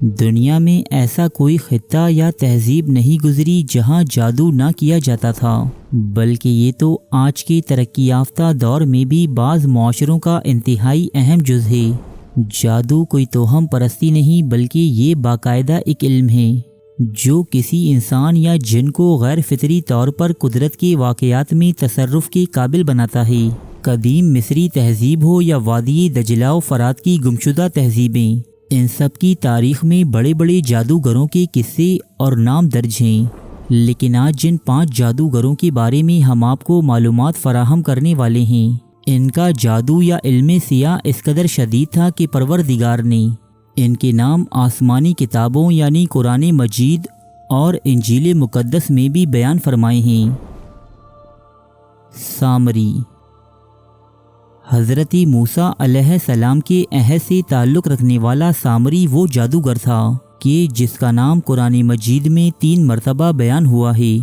دنیا میں ایسا کوئی خطہ یا تہذیب نہیں گزری جہاں جادو نہ کیا جاتا تھا، بلکہ یہ تو آج کے ترقی یافتہ دور میں بھی بعض معاشروں کا انتہائی اہم جز ہے۔ جادو کوئی توہم پرستی نہیں، بلکہ یہ باقاعدہ ایک علم ہے جو کسی انسان یا جن کو غیر فطری طور پر قدرت کے واقعات میں تصرف کے قابل بناتا ہے۔ قدیم مصری تہذیب ہو یا وادی دجلہ و فرات کی گمشدہ تہذیبیں، ان سب کی تاریخ میں بڑے بڑے جادوگروں کے قصے اور نام درج ہیں، لیکن آج جن 5 جادوگروں کے بارے میں ہم آپ کو معلومات فراہم کرنے والے ہیں، ان کا جادو یا علم سیاہ اس قدر شدید تھا کہ پروردگار نے ان کے نام آسمانی کتابوں یعنی قرآن مجید اور انجیل مقدس میں بھی بیان فرمائے ہیں۔ سامری حضرت موسیٰ علیہ السلام کے عہد سے تعلق رکھنے والا سامری وہ جادوگر تھا کہ جس کا نام قرآن مجید میں 3 مرتبہ بیان ہوا ہے۔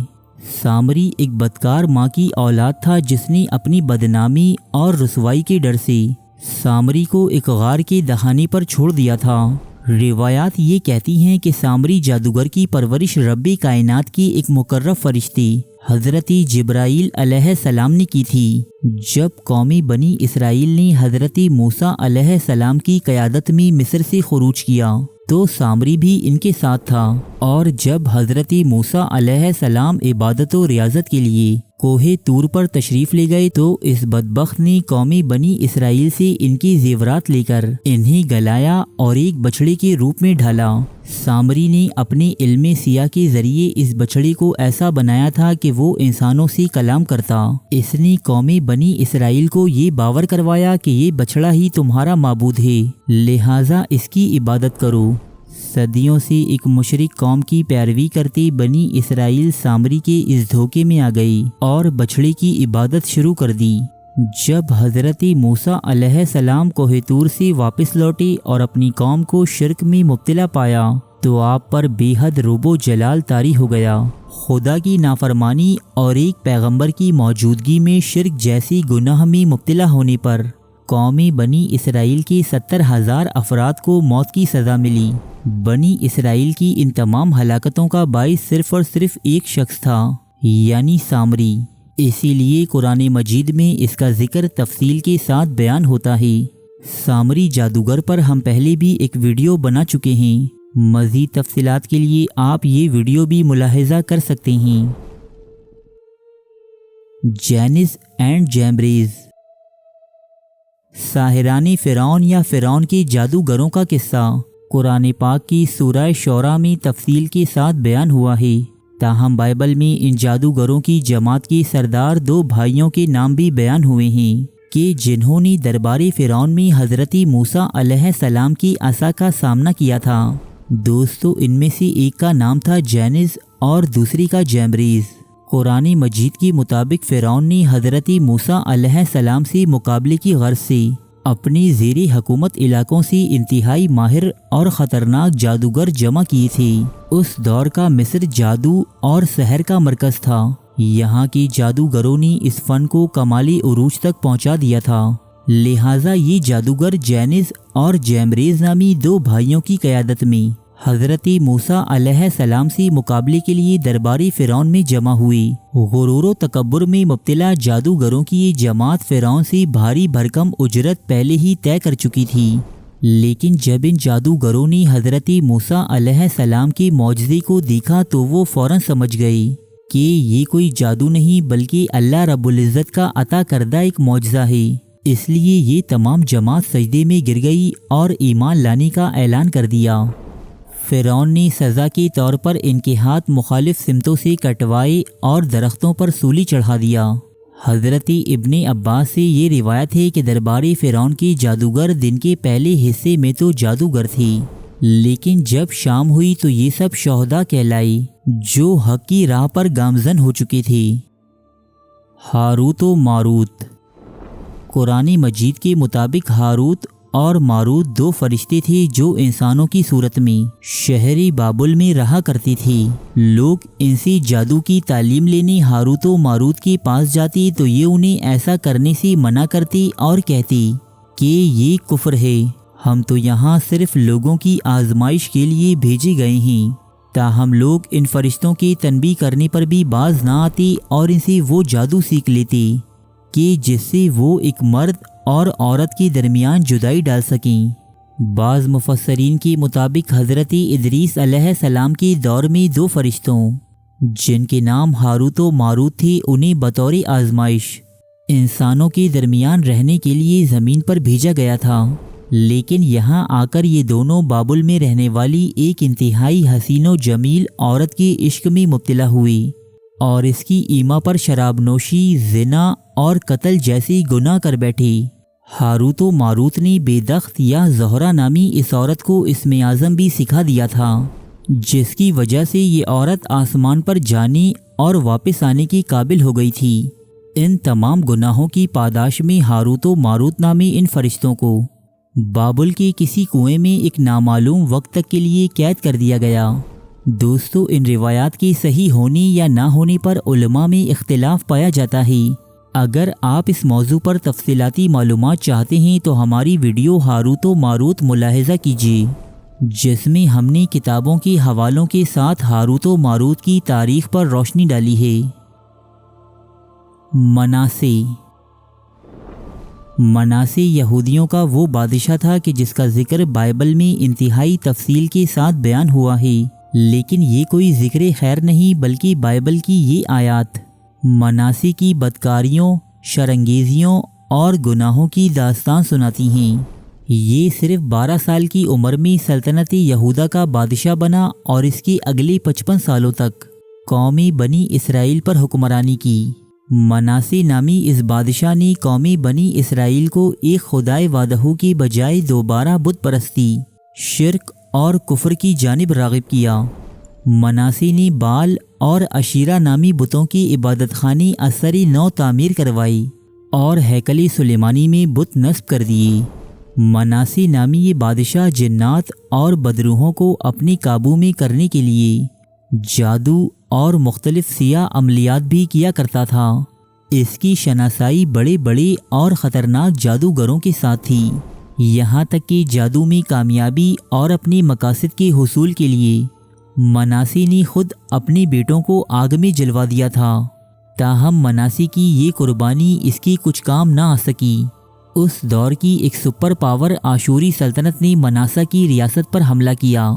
سامری ایک بدکار ماں کی اولاد تھا جس نے اپنی بدنامی اور رسوائی کے ڈر سے سامری کو ایک غار کے دہانے پر چھوڑ دیا تھا۔ روایات یہ کہتی ہیں کہ سامری جادوگر کی پرورش رب کائنات کی ایک مقرب فرشتے حضرت جبرائیل علیہ السلام نے کی تھی۔ جب قومی بنی اسرائیل نے حضرت موسیٰ علیہ السلام کی قیادت میں مصر سے خروج کیا تو سامری بھی ان کے ساتھ تھا، اور جب حضرت موسیٰ علیہ السلام عبادت و ریاضت کے لیے کوہ طور پر تشریف لے گئے تو اس بدبخت نے قومی بنی اسرائیل سے ان کی زیورات لے کر انہیں گلایا اور ایک بچڑے کے روپ میں ڈھالا۔ سامری نے اپنے علم سیاہ کے ذریعے اس بچڑے کو ایسا بنایا تھا کہ وہ انسانوں سے کلام کرتا۔ اس نے قومی بنی اسرائیل کو یہ باور کروایا کہ یہ بچڑا ہی تمہارا معبود ہے، لہٰذا اس کی عبادت کرو۔ صدیوں سے ایک مشرک قوم کی پیروی کرتے بنی اسرائیل سامری کے اس دھوکے میں آ گئی اور بچڑے کی عبادت شروع کر دی۔ جب حضرت موسیٰ علیہ السلام کوہ طور سے واپس لوٹے اور اپنی قوم کو شرک میں مبتلا پایا تو آپ پر بے حد رعب و جلال طاری ہو گیا۔ خدا کی نافرمانی اور ایک پیغمبر کی موجودگی میں شرک جیسی گناہ میں مبتلا ہونے پر قوم بنی اسرائیل کے 70,000 افراد کو موت کی سزا ملی۔ بنی اسرائیل کی ان تمام ہلاکتوں کا باعث صرف اور صرف ایک شخص تھا، یعنی سامری۔ اسی لیے قرآن مجید میں اس کا ذکر تفصیل کے ساتھ بیان ہوتا ہے۔ سامری جادوگر پر ہم پہلے بھی ایک ویڈیو بنا چکے ہیں، مزید تفصیلات کے لیے آپ یہ ویڈیو بھی ملاحظہ کر سکتے ہیں۔ جینز اینڈ جیمبریز، ساحران فرعون یا فرعون کے جادوگروں کا قصہ قرآن پاک کی سورہ شعراء میں تفصیل کے ساتھ بیان ہوا ہے، تاہم بائبل میں ان جادوگروں کی جماعت کے سردار 2 بھائیوں کے نام بھی بیان ہوئے ہیں کہ جنہوں نے دربار فرعون میں حضرت موسیٰ علیہ السلام کی عصا کا سامنا کیا تھا۔ دوستو، ان میں سے ایک کا نام تھا جینز اور دوسری کا جیمبریز۔ قرآن مجید کے مطابق فرعون نے حضرت موسیٰ علیہ السلام سے مقابلے کی غرض سے اپنے زیر حکومت علاقوں سے انتہائی ماہر اور خطرناک جادوگر جمع کیے تھے۔ اس دور کا مصر جادو اور سحر کا مرکز تھا۔ یہاں کے جادوگروں نے اس فن کو کمالی عروج تک پہنچا دیا تھا، لہٰذا یہ جادوگر جینز اور جیمبریز نامی 2 بھائیوں کی قیادت میں حضرت موسیٰ علیہ السلام سے مقابلے کے لیے دربار فرعون میں جمع ہوئی۔ غرور و تکبر میں مبتلا جادوگروں کی یہ جماعت فرعون سے بھاری بھرکم اجرت پہلے ہی طے کر چکی تھی، لیکن جب ان جادوگروں نے حضرت موسیٰ علیہ السلام کے معجزے کو دیکھا تو وہ فوراً سمجھ گئے کہ یہ کوئی جادو نہیں بلکہ اللہ رب العزت کا عطا کردہ ایک معجزہ ہے۔ اس لیے یہ تمام جماعت سجدے میں گر گئی اور ایمان لانے کا اعلان کر دیا۔ فرعون نے سزا کے طور پر ان کے ہاتھ مخالف سمتوں سے کٹوائے اور درختوں پر سولی چڑھا دیا۔ حضرت ابن عباس سے یہ روایت ہے کہ دربار فرعون کے جادوگر دن کے پہلے حصے میں تو جادوگر تھے، لیکن جب شام ہوئی تو یہ سب شہداء کہلائے جو حق کی راہ پر گامزن ہو چکے تھے۔ ہاروت و ماروت، قرآن مجید کے مطابق ہاروت اور ماروت 2 فرشتے تھے جو انسانوں کی صورت میں شہر بابل میں رہا کرتے تھے۔ لوگ ان سے جادو کی تعلیم لینے ہاروت و ماروت کے پاس جاتے تو یہ انہیں ایسا کرنے سے منع کرتے اور کہتے کہ یہ کفر ہے۔ ہم تو یہاں صرف لوگوں کی آزمائش کے لیے بھیجے گئے ہیں، تاہم لوگ ان فرشتوں کی تنبیہ کرنے پر بھی باز نہ آتے اور ان سے وہ جادو سیکھ لیتے کہ جس سے وہ ایک مرد اور عورت کے درمیان جدائی ڈال سکیں۔ بعض مفسرین کے مطابق حضرت ادریس علیہ السلام کے دور میں 2 فرشتوں جن کے نام ہاروت و ماروت تھے انہیں بطور آزمائش انسانوں کے درمیان رہنے کے لیے زمین پر بھیجا گیا تھا، لیکن یہاں آ کر یہ دونوں بابل میں رہنے والی ایک انتہائی حسین و جمیل عورت کے عشق میں مبتلا ہوئی اور اس کی ایما پر شراب نوشی، زنا اور قتل جیسی گناہ کر بیٹھی۔ ہاروت و ماروت نے بے دخت یا زہرا نامی اس عورت کو اسم اعظم بھی سکھا دیا تھا، جس کی وجہ سے یہ عورت آسمان پر جانے اور واپس آنے کی قابل ہو گئی تھی۔ ان تمام گناہوں کی پاداش میں ہاروت و ماروت نامی ان فرشتوں کو بابل کے کسی کنویں میں ایک نامعلوم وقت تک کے لیے قید کر دیا گیا۔ دوستو، ان روایات کے صحیح ہونے یا نہ ہونے پر علماء میں اختلاف پایا جاتا ہے۔ اگر آپ اس موضوع پر تفصیلاتی معلومات چاہتے ہیں تو ہماری ویڈیو ہاروت و ماروت ملاحظہ کیجیے، جس میں ہم نے کتابوں کے حوالوں کے ساتھ ہاروت و ماروت کی تاریخ پر روشنی ڈالی ہے۔ مناسے یہودیوں کا وہ بادشاہ تھا کہ جس کا ذکر بائبل میں انتہائی تفصیل کے ساتھ بیان ہوا ہے، لیکن یہ کوئی ذکر خیر نہیں بلکہ بائبل کی یہ آیات مناسے کی بدکاریوں، شرانگیزیوں اور گناہوں کی داستان سناتی ہیں۔ یہ صرف 12 سال کی عمر میں سلطنت یہودا کا بادشاہ بنا اور اس کے اگلے 55 سالوں تک قوم بنی اسرائیل پر حکمرانی کی۔ مناسے نامی اس بادشاہ نے قوم بنی اسرائیل کو ایک خدائے وحدہ کے بجائے دوبارہ بت پرستی، شرک اور کفر کی جانب راغب کیا۔ مناسے نے بال اور عشیرہ نامی بتوں کی عبادت خانے اثر نو تعمیر کروائی اور ہیکل سلیمانی میں بت نصب کر دیے۔ مناسے نامی یہ بادشاہ جنات اور بدروحوں کو اپنے قابو میں کرنے کے لیے جادو اور مختلف سیاہ عملیات بھی کیا کرتا تھا۔ اس کی شناسائی بڑے بڑے اور خطرناک جادوگروں کے ساتھ تھی، یہاں تک کہ جادو میں کامیابی اور اپنے مقاصد کے حصول کے لیے مناسے نے خود اپنے بیٹوں کو آگ میں جلوا دیا تھا۔ تاہم مناسے کی یہ قربانی اس کی کچھ کام نہ آ سکی۔ اس دور کی ایک سپر پاور آشوری سلطنت نے مناسا کی ریاست پر حملہ کیا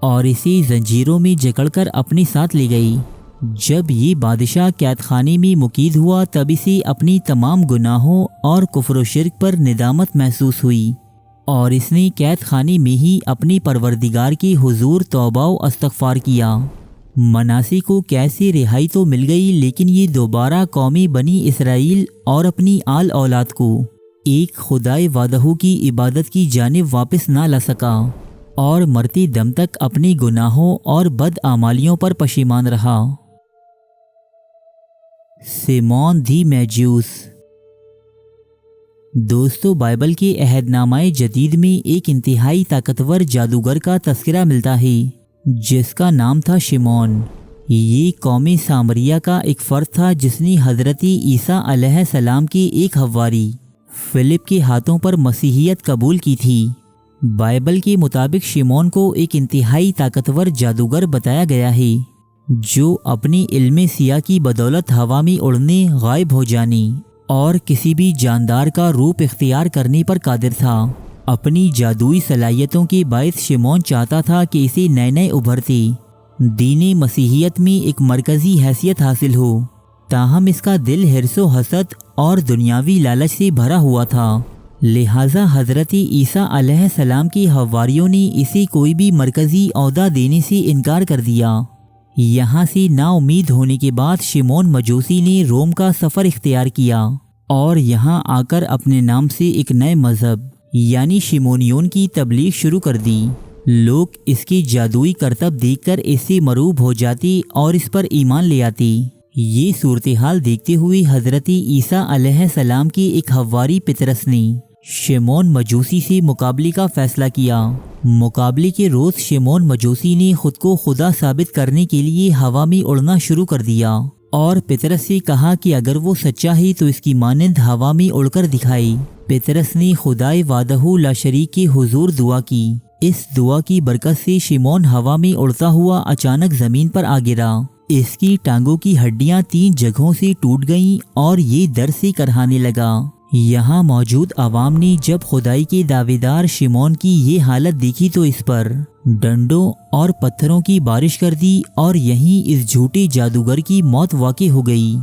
اور اسے زنجیروں میں جکڑ کر اپنے ساتھ لے گئی۔ جب یہ بادشاہ قید خانے میں مقید ہوا تب اسے اپنی تمام گناہوں اور کفر و شرک پر ندامت محسوس ہوئی اور اس نے قید خانے میں ہی اپنے پروردگار کے حضور توبہ و استغفار کیا۔ مناسے کو قید سے رہائی تو مل گئی، لیکن یہ دوبارہ قوم بنی اسرائیل اور اپنی آل اولاد کو ایک خدائے وحدہ کی عبادت کی جانب واپس نہ لا سکا اور مرتے دم تک اپنے گناہوں اور بد اعمالیوں پر پشیمان رہا۔ سیمون دی میجوس۔ دوستو، بائبل کے عہد نامہ جدید میں ایک انتہائی طاقتور جادوگر کا تذکرہ ملتا ہے جس کا نام تھا شمعون۔ یہ قوم سامریہ کا ایک فرد تھا جس نے حضرت عیسیٰ علیہ السلام کے ایک حواری فلپ کے ہاتھوں پر مسیحیت قبول کی تھی۔ بائبل کے مطابق شمعون کو ایک انتہائی طاقتور جادوگر بتایا گیا ہے جو اپنے علم سیاہ کی بدولت ہوا میں اڑنے، غائب ہو جانے اور کسی بھی جاندار کا روپ اختیار کرنے پر قادر تھا۔ اپنی جادوئی صلاحیتوں کے باعث شمعون چاہتا تھا کہ اسے نئے نئے ابھرتے دین مسیحیت میں ایک مرکزی حیثیت حاصل ہو، تاہم اس کا دل حرص و حسد اور دنیاوی لالچ سے بھرا ہوا تھا۔ لہٰذا حضرت عیسیٰ علیہ السلام کے حواریوں نے اسے کوئی بھی مرکزی عہدہ دینے سے انکار کر دیا۔ یہاں سے نا امید ہونے کے بعد شمعون مجوسی نے روم کا سفر اختیار کیا اور یہاں آ کر اپنے نام سے ایک نئے مذہب یعنی شمعونیون کی تبلیغ شروع کر دی۔ لوگ اس کے جادوئی کرتب دیکھ کر اس سے مرعوب ہو جاتے اور اس پر ایمان لے آتے۔ یہ صورتحال دیکھتے ہوئے حضرت عیسیٰ علیہ السلام کے ایک حواری پطرس نے شمعون مجوسی سے مقابلے کا فیصلہ کیا۔ مقابلے کے روز شمعون مجوسی نے خود کو خدا ثابت کرنے کے لیے ہوا میں اڑنا شروع کر دیا اور پطرس سے کہا کہ اگر وہ سچا ہے تو اس کی مانند ہوا میں اڑ کر دکھائے۔ پطرس نے خدائے وحدہ لا شریک کے حضور دعا کی۔ اس دعا کی برکت سے شمعون ہوا میں اڑتا ہوا اچانک زمین پر آ گرا۔ اس کی ٹانگوں کی ہڈیاں 3 جگہوں سے ٹوٹ گئیں اور یہ درد سے کرہانے لگا۔ یہاں موجود عوام نے جب خدائی کے دعوے دار شمعون کی یہ حالت دیکھی تو اس پر ڈنڈوں اور پتھروں کی بارش کر دی اور یہیں اس جھوٹے جادوگر کی موت واقع ہو گئی۔